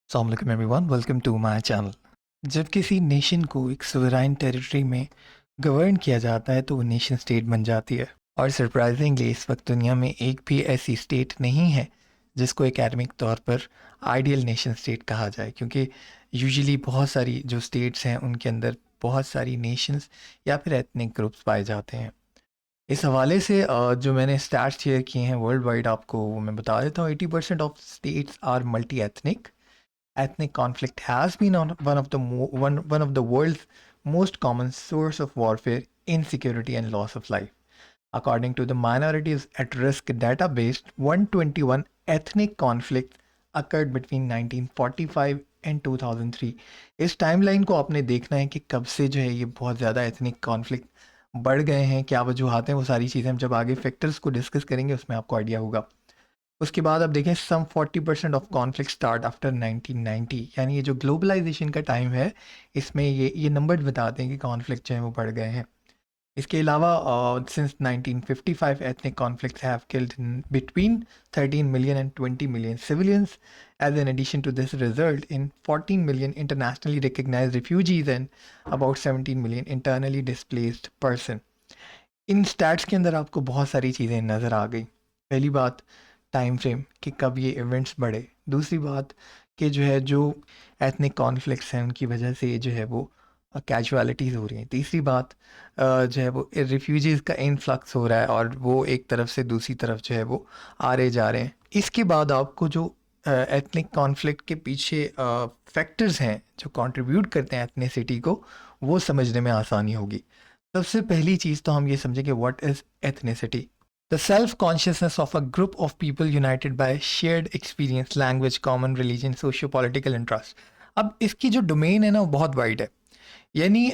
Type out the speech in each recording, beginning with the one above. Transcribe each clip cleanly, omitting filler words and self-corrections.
अस्सलाम वालेकुम everyone, welcome to my channel. जब किसी नेशन को एक सोवरेन टेरिटरी में गवर्न किया जाता है तो वो नेशन स्टेट बन जाती है। और सरप्राइजिंगली इस वक्त दुनिया में एक भी ऐसी स्टेट नहीं है जिसको एकेडमिक तौर पर आइडियल नेशन स्टेट कहा जाए, क्योंकि यूजुअली बहुत सारी जो स्टेट्स हैं उनके अंदर बहुत सारी नेशंस या फिर एथनिक ग्रुप्स पाए जाते हैं। इस हवाले से जो मैंने स्टैट्स शेयर किए हैं वर्ल्ड वाइड, आपको वो मैं बता देता हूँ। 80% of states are multi ethnic. Ethnic conflict has been one of the world's most common source of warfare, insecurity, and loss of life. According to the Minorities at Risk database, 121 ethnic conflicts occurred between 1945 and 2003. इस timeline को आपने देखना है कि कब से जो है ये बहुत ज़्यादा एथनिक कॉन्फ्लिक्ट बढ़ गए हैं, क्या वजूहत हैं, वो सारी चीज़ें हम जब आगे फैक्टर्स को डिस्कस करेंगे उसमें आपको आइडिया होगा। उसके बाद आप देखें सम 40% ऑफ कॉन्फ्लिक्ट स्टार्ट आफ्टर 1990, यानी ये जो ग्लोबलाइजेशन का टाइम है इसमें ये नंबर बताते हैं कि कॉन्फ्लिक्ट जो है वो बढ़ गए हैं। इसके अलावा since 1955 ethnic conflicts have killed between 13 million and 20 million civilians. As an addition to this result in 14 million internationally recognised refugees and about 17 million internally displaced person. In states के अंदर आपको बहुत सारी चीज़ें नज़र आ गई। पहली बात, टाइम फ्रेम कि कब ये इवेंट्स बढ़े। दूसरी बात कि जो है जो एथनिक कॉन्फ्लिक्ट्स हैं उनकी वजह से जो है वो कैजुअलिटीज़ हो रही हैं। तीसरी बात जो है वो रिफ्यूजीज़ का इनफ्लक्स हो रहा है और वो एक तरफ से दूसरी तरफ जो है वो आ रहे जा रहे हैं। इसके बाद आपको जो एथनिक कॉन्फ्लिक्ट के पीछे फैक्टर्स हैं जो कंट्रीब्यूट करते हैं एथनिसिटी को, वो समझने में आसानी होगी। सबसे पहली चीज़ तो हम ये समझें कि what is ethnicity. The self-consciousness of a group of people united by shared experience, language, common religion, socio-political interest. अब इसकी जो डोमेन है ना वो बहुत वाइड है। यानी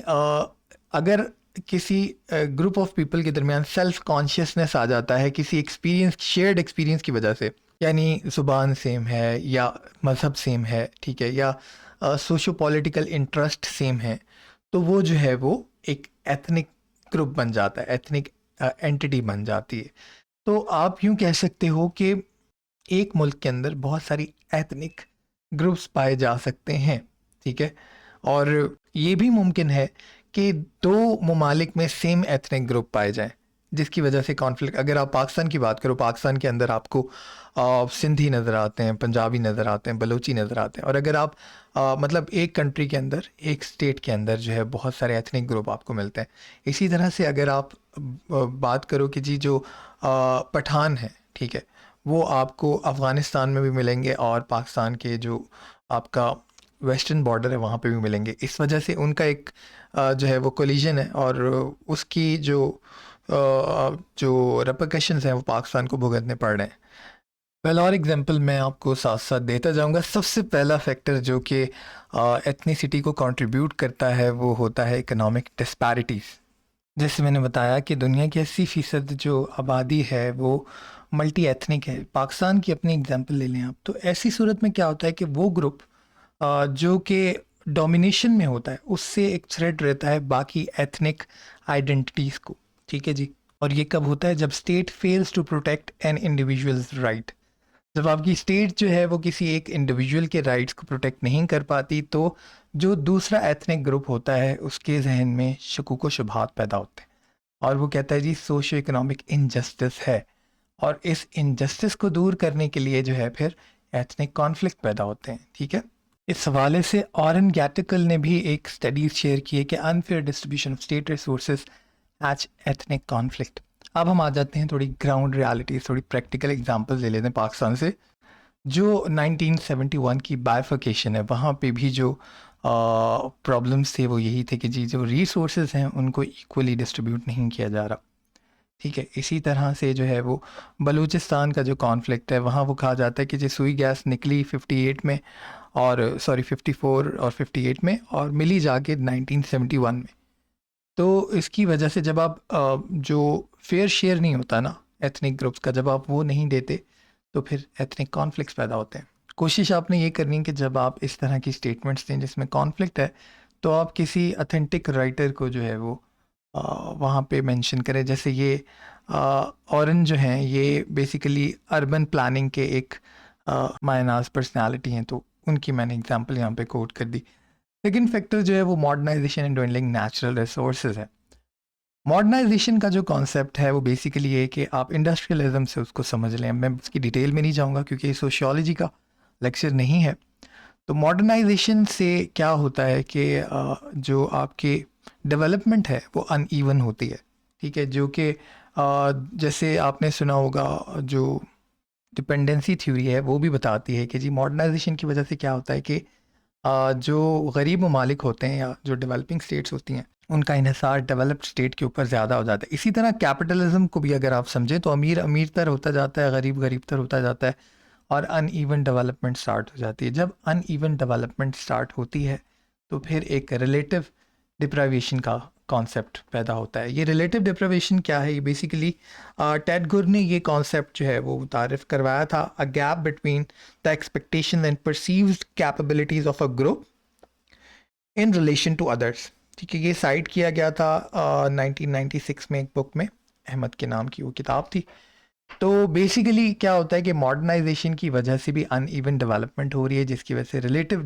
अगर किसी ग्रुप ऑफ पीपल के दरमियान सेल्फ कॉन्शियसनेस आ जाता है किसी एक्सपीरियंस, शेयर्ड एक्सपीरियंस की वजह से, यानी ज़ुबान सेम है या मज़हब सेम है, ठीक है, या सोशो पॉलिटिकल इंटरेस्ट सेम है, तो वो जो है वो एक एथनिक ग्रुप बन जाता है, एथनिक एंटिटी बन जाती है। तो आप यूँ कह सकते हो कि एक मुल्क के अंदर बहुत सारी एथनिक ग्रुप्स पाए जा सकते हैं, ठीक है। और ये भी मुमकिन है कि दो ममालिक में सेम एथनिक ग्रुप पाए जाएं, जिसकी वजह से कॉन्फ्लिक्ट। अगर आप पाकिस्तान की बात करो, पाकिस्तान के अंदर आपको सिंधी नज़र आते हैं, पंजाबी नज़र आते हैं, बलूची नज़र आते हैं। और अगर आप मतलब एक कंट्री के अंदर, एक स्टेट के अंदर जो है बहुत सारे एथनिक ग्रुप आपको मिलते हैं। इसी तरह से अगर आप बात करो कि जी जो पठान है, ठीक है, वो आपको अफ़गानिस्तान में भी मिलेंगे और पाकिस्तान के जो आपका वेस्टर्न बॉर्डर है वहाँ पे भी मिलेंगे। इस वजह से उनका एक जो है वो कोलिजन है और उसकी जो रेपरकशंस हैं वो पाकिस्तान को भुगतने पड़ रहे हैं। वेल, और एग्जांपल मैं आपको साथ साथ देता जाऊंगा। सबसे पहला फैक्टर जो कि एथनिसिटी को कंट्रीब्यूट करता है वो होता है इकोनॉमिक डिस्पैरिटीज़। जैसे मैंने बताया कि दुनिया की 80% जो आबादी है वो मल्टी एथनिक है। पाकिस्तान की अपनी एग्जांपल ले लें आप, तो ऐसी सूरत में क्या होता है कि वो ग्रुप जो कि डोमिनेशन में होता है उससे एक थ्रेट रहता है बाकी एथनिक आइडेंटिटीज़ को, ठीक है जी। और ये कब होता है? जब state fails to protect an individuals right. जब आपकी स्टेट जो है वो किसी एक इंडिविजुअल के राइट्स को प्रोटेक्ट नहीं कर पाती, तो जो दूसरा एथनिक ग्रुप होता है उसके जहन में शकूक व शुबहात पैदा होते हैं और वो कहता है जी सोशो इकोनॉमिक इनजस्टिस है। और इस इनजस्टिस को दूर करने के लिए जो है फिर एथनिक कॉन्फ्लिक्ट पैदा होते हैं, ठीक है। इस हवाले से ऑरन गैटिकल ने भी एक स्टडीज शेयर की है कि unfair distribution of state resources as ethnic conflict. अब हम आ जाते हैं थोड़ी ग्राउंड रियलिटी, थोड़ी प्रैक्टिकल एग्जांपल्स ले लेते हैं पाकिस्तान से। जो 1971 की बाइफर्केशन है वहाँ पे भी जो प्रॉब्लम्स थे वो यही थे कि जी जो रिसोर्सेज हैं उनको इक्वली डिस्ट्रीब्यूट नहीं किया जा रहा, ठीक है। इसी तरह से जो है वो बलूचिस्तान का जो कॉन्फ्लिक्ट है वहाँ वो कहा जाता है कि जो सुई गैस निकली 58 में और 54 और 58 में और मिली जाके 1971 में। तो इसकी वजह से जब आप जो फेयर शेयर नहीं होता ना एथनिक ग्रुप्स का, जब आप वो नहीं देते तो फिर एथनिक कॉन्फ्लिक्ट्स पैदा होते हैं। कोशिश आपने ये करनी है कि जब आप इस तरह की स्टेटमेंट्स दें जिसमें कॉन्फ्लिक्ट है तो आप किसी अथेंटिक राइटर को जो है वो वहाँ पे मेंशन करें। जैसे ये ऑरन जो हैं ये बेसिकली अर्बन प्लानिंग के एक मायनाज पर्सनालिटी हैं, तो उनकी मैंने एग्जांपल यहाँ पे कोट कर दी। सेकंड फैक्टर जो है वो modernisation and dwindling natural resources है। मॉडर्नाइजेशन का जो कॉन्सेप्ट है वो बेसिकली ये है कि आप इंडस्ट्रियलिज्म से उसको समझ लें। मैं उसकी डिटेल में नहीं जाऊँगा क्योंकि सोशियोलॉजी का लेक्चर नहीं है। तो मॉडर्नाइजेशन से क्या होता है कि जो आपके डेवलपमेंट है वो अनइवन होती है, ठीक है, जो कि जैसे आपने सुना होगा जो डिपेंडेंसी थ्योरी है वो भी बताती है कि जी मॉडर्नाइजेशन की वजह से क्या होता है कि जो गरीब ममालिक होते हैं या जो डेवलपिंग स्टेट्स होती हैं उनका इन्हिसार डेवलप्ड स्टेट के ऊपर ज़्यादा हो जाता है। इसी तरह कैपिटलिज्म को भी अगर आप समझें तो अमीर अमीर तर होता जाता है, गरीब गरीब तर होता जाता है और अनइवन डेवलपमेंट स्टार्ट हो जाती है। जब अनइवन डेवलपमेंट स्टार्ट होती है तो फिर एक रिलेटिव डिप्राइवेशन का कॉन्सेप्ट पैदा होता है। ये रिलेटिव डिप्राइवेशन क्या है? ये बेसिकली टेड गुर ने ये कॉन्सेप्ट जो है वो तारिफ करवाया था, a gap between the expectation and perceived capabilities of a group in relation to others. ठीक है, ये साइट किया गया था 1996 में एक बुक में, अहमद के नाम की वो किताब थी। तो बेसिकली क्या होता है कि मॉडर्नाइजेशन की वजह से भी अनइवन डेवलपमेंट हो रही है, जिसकी वजह से रिलेटिव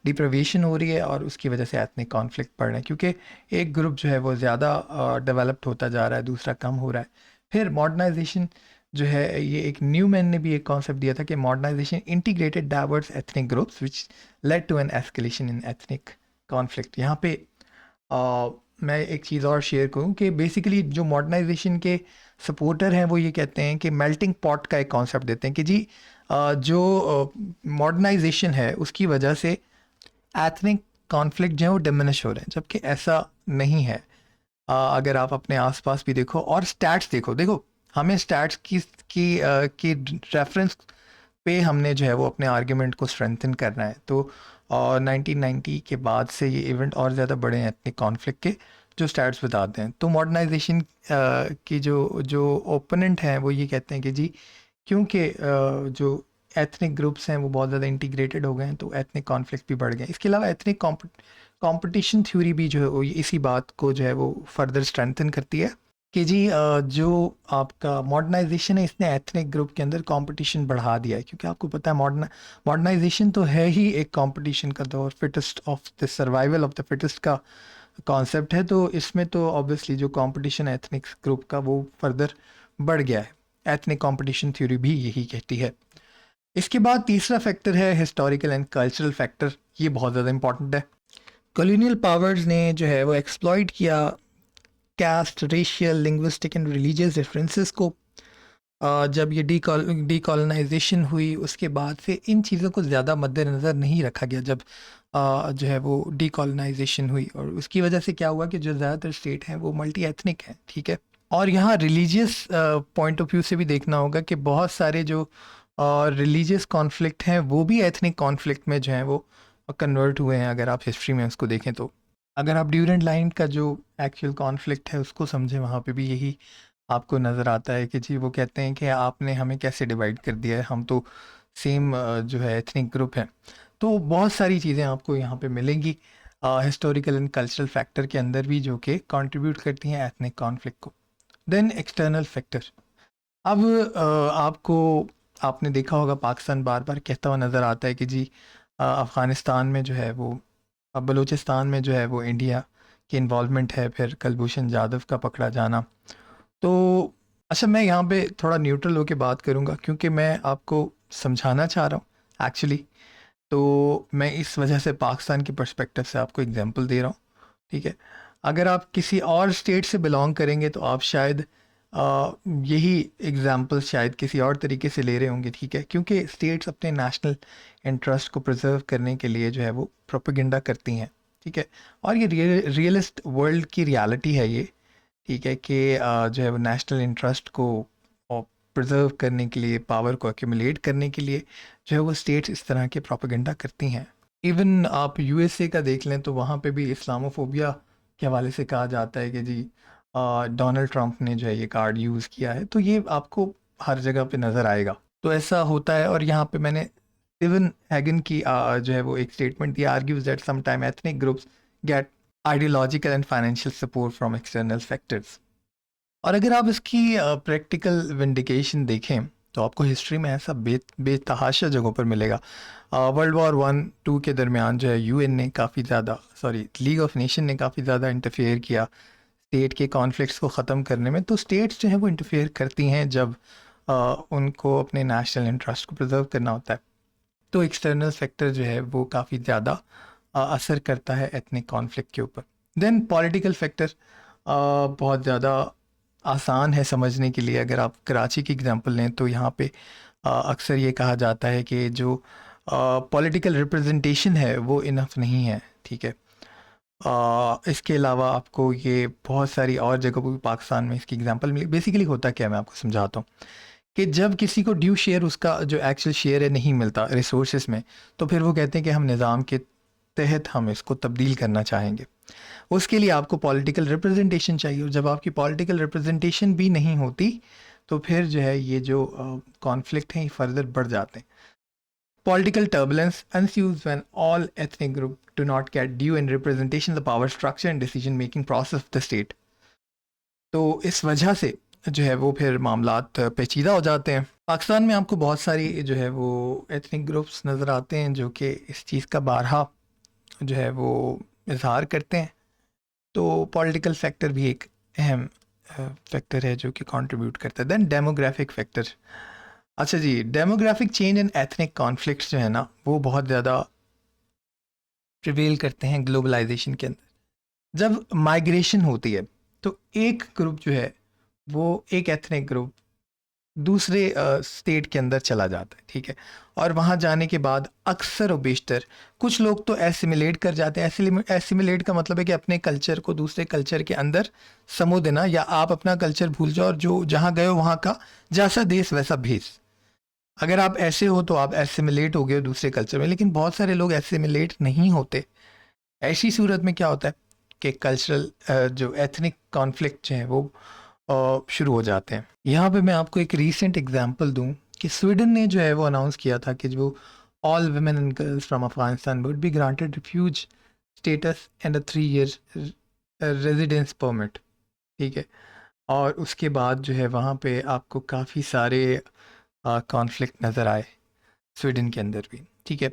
डिप्रिवेशन हो रही है और उसकी वजह से एथनिक कॉन्फ्लिक्ट बढ़ रहे हैं, क्योंकि एक ग्रुप जो है वो ज़्यादा डेवलप्ड होता जा रहा है, दूसरा कम हो रहा है। फिर मॉडर्नाइजेशन जो है, ये एक न्यूमैन ने भी एक कॉन्सेप्ट दिया था कि modernisation integrated diverse ethnic groups which led to an escalation in ethnic conflict. यहाँ पे मैं एक चीज़ और शेयर करूँ कि बेसिकली जो मॉडर्नाइजेशन के सपोर्टर हैं वो ये कहते हैं कि मेल्टिंग पॉट का एक कॉन्सेप्ट देते हैं कि जी जो मॉडर्नाइजेशन है उसकी वजह से एथनिक कॉन्फ्लिक्ट जो है वो डिमिनिश हो रहे हैं, जबकि ऐसा नहीं है। अगर आप अपने आसपास भी देखो और स्टैट्स देखो देखो हमें स्टैट्स की रेफरेंस पे हमने जो है वो अपने आर्ग्यूमेंट को स्ट्रेंथन करना है। तो 1990 के बाद से ये इवेंट और ज़्यादा बड़े हैं एथनिक कॉन्फ्लिक्ट के, जो स्टैट्स बताते हैं। तो मॉडर्नाइजेशन की जो ओपोनेंट हैं वो ये कहते हैं कि जी क्योंकि जो एथनिक ग्रुप्स हैं वो बहुत ज़्यादा इंटीग्रेटेड हो गए हैं तो एथनिक कॉन्फ्लिक्ट भी बढ़ गए। इसके अलावा एथनिक कंपटीशन थ्योरी भी जो है वो इसी बात को जो है वो फर्दर स्ट्रेंथन करती है कि जी जो आपका मॉडर्नाइजेशन है इसने एथनिक ग्रुप के अंदर कंपटीशन बढ़ा दिया है, क्योंकि आपको पता है मॉडर्नाइजेशन तो है ही एक कंपटीशन का दौर, fittest of the survival of the fittest का कॉन्सेप्ट है। तो इसमें तो ऑब्वियसली जो कंपटीशन है एथनिक ग्रुप का वो फर्दर बढ़ गया है। एथनिक कंपटीशन थ्योरी भी यही कहती है। इसके बाद तीसरा फैक्टर है हिस्टोरिकल एंड कल्चरल फैक्टर। ये बहुत ज़्यादा इंपॉर्टेंट है। कॉलोनियल पावर्स ने जो है वो एक्सप्लॉइट किया caste, racial, linguistic and religious differences को। जब ये डीकॉलोनाइजेशन हुई उसके बाद से इन चीज़ों को ज़्यादा मद्देनज़र नहीं रखा गया जब जो है वो डीकॉलोनाइजेशन हुई, और उसकी वजह से क्या हुआ कि जो ज़्यादातर स्टेट हैं वो मल्टी एथनिक हैं, ठीक है। और यहाँ रिलीजियस पॉइंट ऑफ व्यू से भी देखना होगा कि बहुत सारे जो रिलीजियस कॉन्फ्लिक्ट हैं वो भी एथनिक कॉन्फ्लिक्ट में जो हैं वो कन्वर्ट हुए हैं। अगर आप हिस्ट्री में उसको देखें तो अगर आप ड्यूरेंट लाइन का जो एक्चुअल कॉन्फ्लिक्ट है उसको समझें, वहाँ पे भी यही आपको नज़र आता है कि जी वो कहते हैं कि आपने हमें कैसे डिवाइड कर दिया है, हम तो सेम जो है एथनिक ग्रुप है। तो बहुत सारी चीज़ें आपको यहाँ पे मिलेंगी हिस्टोरिकल एंड कल्चरल फैक्टर के अंदर भी, जो कि कंट्रीब्यूट करती हैं एथनिक कॉन्फ्लिक्ट को। Then external factor. अब आपने देखा होगा पाकिस्तान बार बार कहता हुआ नज़र आता है कि जी अफ़गानिस्तान में जो है वो, बलूचिस्तान में जो है वो इंडिया की इन्वॉल्वमेंट है, फिर कुलभूषण जाधव का पकड़ा जाना। तो अच्छा, मैं यहाँ पे थोड़ा न्यूट्रल होकर बात करूँगा क्योंकि मैं आपको समझाना चाह रहा हूँ एक्चुअली। तो मैं इस वजह से पाकिस्तान के पर्सपेक्टिव से आपको एग्जांपल दे रहा हूँ, ठीक है। अगर आप किसी और स्टेट से बिलोंग करेंगे तो आप शायद यही एग्जांपल शायद किसी और तरीके से ले रहे होंगे, ठीक है, क्योंकि स्टेट्स अपने नेशनल इंटरेस्ट को प्रिजर्व करने के लिए जो है वो प्रोपेगेंडा करती हैं, ठीक है। और ये रियलिस्ट वर्ल्ड की रियलिटी है ये, ठीक है, कि जो है वो नेशनल इंटरेस्ट को प्रिजर्व करने के लिए, पावर को एक्यूमुलेट करने के लिए जो है वो स्टेट्स इस तरह के प्रोपेगेंडा करती हैं। इवन आप यूएसए का देख लें तो वहाँ पे भी इस्लामोफोबिया के हवाले से कहा जाता है कि जी डोनाल्ड ट्रंप ने जो है ये कार्ड यूज़ किया है। तो ये आपको हर जगह पे नज़र आएगा। तो ऐसा होता है। और यहाँ पे मैंने स्टीवन हैगन की जो है वो एक स्टेटमेंट दिया, argues that some time ethnic groups get ideological and financial support from external factors. और अगर आप इसकी प्रैक्टिकल विंडिकेशन देखें तो आपको हिस्ट्री में ऐसा बेतहाशा जगहों पर मिलेगा। वर्ल्ड वॉर 1-2 के दरमियान जो है यूएन ने काफ़ी ज़्यादा, सॉरी, लीग ऑफ नेशन ने काफ़ी ज़्यादा इंटरफेयर किया स्टेट के कॉन्फ्लिक्ट्स को ख़त्म करने में। तो स्टेट्स जो है वो इंटरफेयर करती हैं जब उनको अपने नेशनल इंटरेस्ट को प्रिजर्व करना होता है। तो एक्सटर्नल फैक्टर जो है वो काफ़ी ज़्यादा असर करता है एथनिक कॉन्फ्लिक्ट के ऊपर। देन पॉलिटिकल फैक्टर बहुत ज़्यादा आसान है समझने के लिए। अगर आप कराची की एग्जांपल लें तो यहाँ पे अक्सर ये कहा जाता है कि जो पॉलिटिकल रिप्रेजेंटेशन है वो इनफ नहीं है, ठीक है। इसके अलावा आपको ये बहुत सारी और जगहों पर भी पाकिस्तान में इसकी एग्जांपल मिली। बेसिकली होता क्या है, मैं आपको समझाता हूँ कि जब किसी को ड्यू शेयर, उसका जो एक्चुअल शेयर है, नहीं मिलता रिसोर्सेज में, तो फिर वो कहते हैं कि हम निज़ाम के तहत हम इसको तब्दील करना चाहेंगे। उसके लिए आपको पॉलिटिकल रिप्रेजेंटेशन चाहिए, और जब आपकी पॉलिटिकल रिप्रेजेंटेशन भी नहीं होती तो फिर जो है ये जो कॉन्फ्लिक्ट हैं ये फर्दर बढ़ जाते हैं। Political turbulence ensues when all ethnic groups do not get due in representation of the power structure and decision making process of the state. तो इस वजह से जो है वो फिर मामलात पेचीदा हो जाते हैं। पाकिस्तान में आपको बहुत सारी जो है वो एथनिक ग्रुप्स नज़र आते हैं जो कि इस चीज़ का बारहा जो है वो इजहार करते हैं। तो पॉलिटिकल फैक्टर भी एक अहम फैक्टर है जो कि कंट्रीब्यूट करता है। Then demographic factor. अच्छा जी, demographic change and ethnic conflicts जो है ना वो बहुत ज़्यादा प्रिवेल करते हैं ग्लोबलाइजेशन के अंदर। जब माइग्रेशन होती है तो एक ग्रुप जो है वो, एक एथनिक ग्रुप दूसरे स्टेट के अंदर चला जाता है, ठीक है। और वहाँ जाने के बाद अक्सर और बेशतर कुछ लोग तो एसिमिलेट कर जाते हैं। एसिमिलेट का मतलब है कि अपने कल्चर को दूसरे कल्चर के अंदर समो देना, या आप अपना कल्चर भूल जाओ और जो जहाँ गए हो वहाँ का जैसा देश वैसा भेष। अगर आप ऐसे हो तो आप एसिमिलेट हो गए हो दूसरे कल्चर में। लेकिन बहुत सारे लोग एसिमिलेट नहीं होते। ऐसी सूरत में क्या होता है कि कल्चरल जो एथनिक कॉन्फ्लिक्ट हैं वो शुरू हो जाते हैं। यहाँ पे मैं आपको एक रीसेंट एग्जांपल दूं कि स्वीडन ने जो है वो अनाउंस किया था कि जो all women and girls from Afghanistan would be granted refuge status and a 3 year residence permit, ठीक है। और उसके बाद जो है वहाँ पे आपको काफ़ी सारे कॉन्फ्लिक्ट नज़र आए स्वीडन के अंदर भी, ठीक है।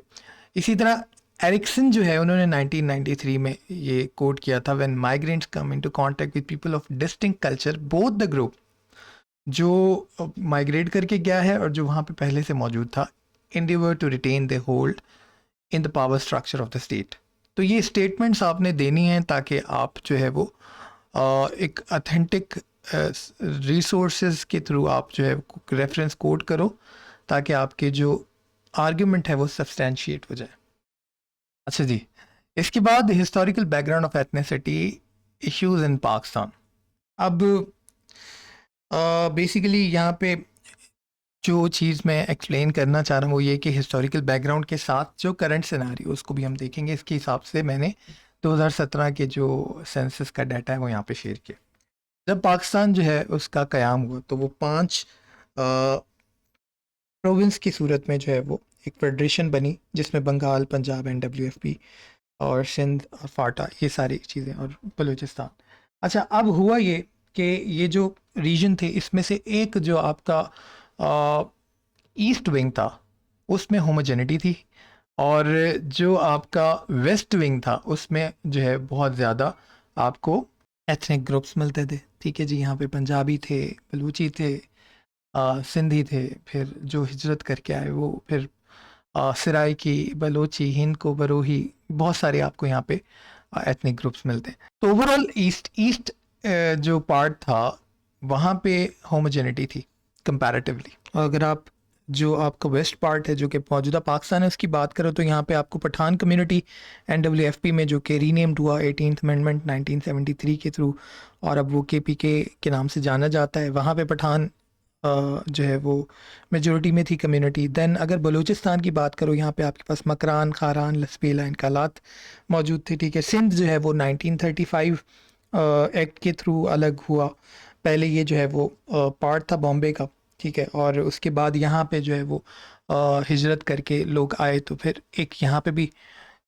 इसी तरह एरिक्सन जो है उन्होंने 1993 में ये कोट किया था, when migrants come into contact with people of distinct culture both the group, जो माइग्रेट करके गया है और जो वहाँ पे पहले से मौजूद था, endeavor to retain the hold in the power structure of the state. तो ये स्टेटमेंट्स आपने देनी हैं ताकि आप जो है वो एक अथेंटिक रिसोर्सेज के थ्रू आप जो है रेफरेंस कोट करो ताकि आपके जो आर्ग्यूमेंट है वो सब्सटैंशिएट हो जाए। अच्छा जी, इसके बाद historical background of ethnicity issues in Pakistan. अब बेसिकली यहाँ पे जो चीज़ मैं एक्सप्लेन करना चाह रहा हूँ वो ये कि हिस्टोरिकल बैकग्राउंड के साथ जो करंट सिनेरियो उसको भी हम देखेंगे। इसके हिसाब से मैंने 2017 के जो सेंसस का डाटा है वो यहाँ पे शेयर किया। जब पाकिस्तान जो है उसका क़याम हुआ तो वो 5 प्रोविंस की सूरत में जो है वो एक फेडरेशन बनी जिसमें बंगाल, पंजाब, NWFP और सिंध और फाटा, ये सारी चीज़ें, और बलूचिस्तान। अच्छा, अब हुआ ये कि ये जो रीजन थे इसमें से एक जो आपका ईस्ट विंग था उसमें होमोजेनिटी थी, और जो आपका वेस्ट विंग था उसमें जो है बहुत ज़्यादा आपको एथनिक ग्रुप्स मिलते थे, ठीक है जी। यहाँ पे पंजाबी थे, बलूची थे, सिंधी थे, फिर जो हिजरत करके आए वो फिर सराइकी, बलोची, हिंद को, बरोही, बहुत सारे आपको यहाँ पे एथनिक ग्रुप्स मिलते हैं। तो ओवरऑल ईस्ट ईस्ट जो पार्ट था वहाँ पे होमोजेनिटी थी कंपैरेटिवली। और अगर आप जो आपका वेस्ट पार्ट है जो कि मौजूदा पाकिस्तान है उसकी बात करो तो यहाँ पे आपको पठान कम्युनिटी NWFP में, जो कि रीनेम्ड हुआ 18th अमेंडमेंट 1973 के थ्रू और अब वो KPK के नाम से जाना जाता है, वहाँ पे पठान जो है वो मेजोरिटी में थी कम्युनिटी। देन अगर बलूचिस्तान की बात करो यहाँ पे आपके पास मकरान, खारान, लसबेला, इनकालात मौजूद थे, ठीक है। सिंध जो है वो 1935 एक्ट के थ्रू अलग हुआ। पहले ये जो है वो पार्ट था बॉम्बे का, ठीक है। और उसके बाद यहाँ पे जो है वो हिजरत करके लोग आए तो फिर एक यहाँ पे भी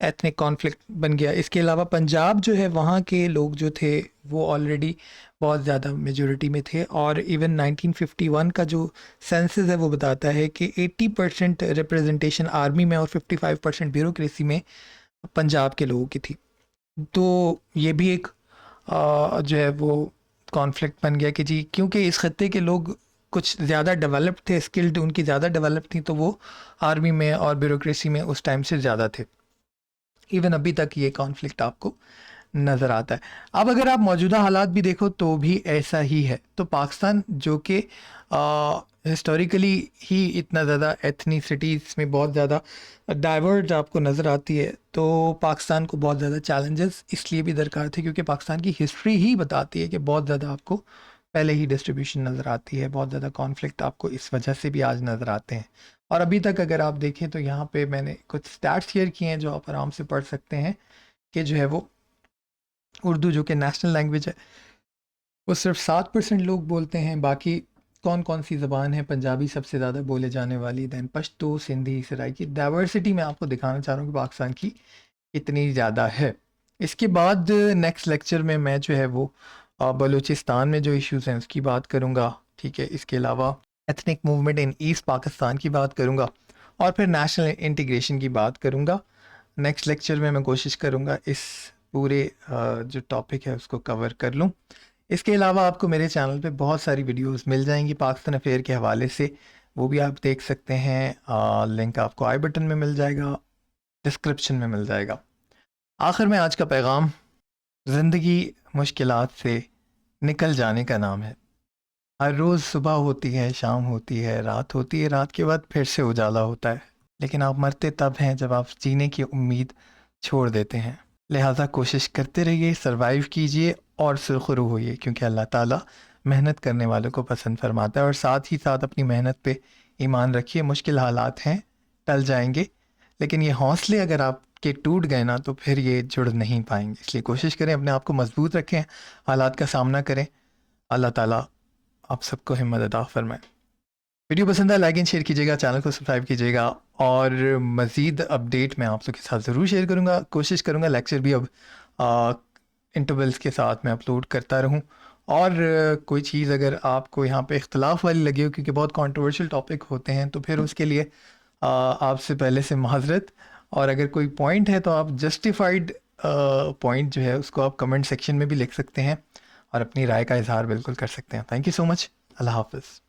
एथनिक कॉन्फ्लिक्ट बन गया। इसके अलावा पंजाब जो है, वहाँ के लोग जो थे वो ऑलरेडी बहुत ज़्यादा मेजॉरिटी में थे, और इवन 1951 का जो सेंसस है वो बताता है कि 80% रिप्रेजेंटेशन आर्मी में और 55% ब्यूरोक्रेसी में पंजाब के लोगों की थी। तो ये भी एक जो है वो कॉन्फ्लिक्ट बन गया कि जी क्योंकि इस खत्ते के लोग कुछ ज़्यादा डेवलप्ड थे, स्किल्ड उनकी ज़्यादा डेवलप थी, तो वो आर्मी में और ब्यूरोक्रेसी में उस टाइम से ज़्यादा थे। इवन अभी तक ये कॉन्फ्लिक्ट आपको नज़र आता है। अब अगर आप मौजूदा हालात भी देखो तो भी ऐसा ही है। तो पाकिस्तान जो कि हिस्टोरिकली ही इतना ज़्यादा एथनिसिटीज़ में बहुत ज़्यादा डाइवर्ज आपको नज़र आती है, तो पाकिस्तान को बहुत ज़्यादा चैलेंजेस इसलिए भी दरकार थे क्योंकि पाकिस्तान की हिस्ट्री ही बताती है कि बहुत ज़्यादा आपको पहले ही डिस्ट्रीब्यूशन नज़र आती है, बहुत ज़्यादा कॉन्फ्लिक्ट आपको इस वजह से भी आज नज़र आते हैं। और अभी तक अगर आप देखें तो यहाँ पे मैंने कुछ स्टैट्स शेयर किए हैं जो आप आराम से पढ़ सकते हैं कि जो है वो उर्दू जो कि नेशनल लैंग्वेज है वो सिर्फ 7% लोग बोलते हैं। बाकी कौन कौन सी ज़बान है? पंजाबी सबसे ज़्यादा बोले जाने वाली, दैन पश्तो, सिंधी, सराइकी। डाइवर्सिटी मैं आपको दिखाना चाह रहा हूँ कि पाकिस्तान की इतनी ज़्यादा है। इसके बाद नेक्स्ट लेक्चर में मैं जो है वो बलूचिस्तान में जो इश्यूज़ हैं उसकी बात करूँगा, ठीक है। इसके अलावा ethnic movement in east Pakistan की बात करूँगा, और फिर नेशनल इंटीग्रेशन की बात करूँगा। नेक्स्ट लेक्चर में मैं कोशिश करूँगा इस पूरे जो टॉपिक है उसको कवर कर लूँ। इसके अलावा आपको मेरे चैनल पे बहुत सारी वीडियोस मिल जाएंगी पाकिस्तान अफेयर के हवाले से, वो भी आप देख सकते हैं। लिंक आपको आई बटन में मिल जाएगा, डिस्क्रिप्शन में मिल जाएगा। आखिर में आज का पैगाम, ज़िंदगी मुश्किलात से निकल जाने का नाम है। हर रोज़ सुबह होती है, शाम होती है, रात होती है, रात के बाद फिर से उजाला होता है, लेकिन आप मरते तब हैं जब आप जीने की उम्मीद छोड़ देते हैं। लिहाजा कोशिश करते रहिए, सरवाइव कीजिए और सुरखरू होइए, क्योंकि अल्लाह ताला मेहनत करने वालों को पसंद फरमाता है। और साथ ही साथ अपनी मेहनत पे ईमान रखिए। मुश्किल हालात हैं, टल जाएंगे, लेकिन ये हौसले अगर आपके टूट गए ना तो फिर ये जुड़ नहीं पाएंगे। इसलिए कोशिश करें, अपने आप को मजबूत रखें, हालात का सामना करें। अल्लाह ताला आप सबको हिम्मत अता फरमाए। वीडियो पसंद है लाइक एंड शेयर कीजिएगा, चैनल को सब्सक्राइब कीजिएगा, और मज़ीद अपडेट मैं आप लोग के साथ ज़रूर शेयर करूँगा। कोशिश करूँगा लेक्चर भी अब इंटरवल्स के साथ मैं अपलोड करता रहूँ। और कोई चीज़ अगर आपको यहाँ पे इख्तलाफ वाली लगी हो, क्योंकि बहुत कंट्रोवर्शियल टॉपिक होते हैं, तो फिर उसके लिए आपसे पहले से माजरत। और अगर कोई पॉइंट है तो आप जस्टिफाइड पॉइंट जो है उसको आप कमेंट सेक्शन में भी लिख सकते हैं और अपनी राय का इजहार बिल्कुल कर सकते हैं। Thank you so much. अल्लाह हाफ़िज़।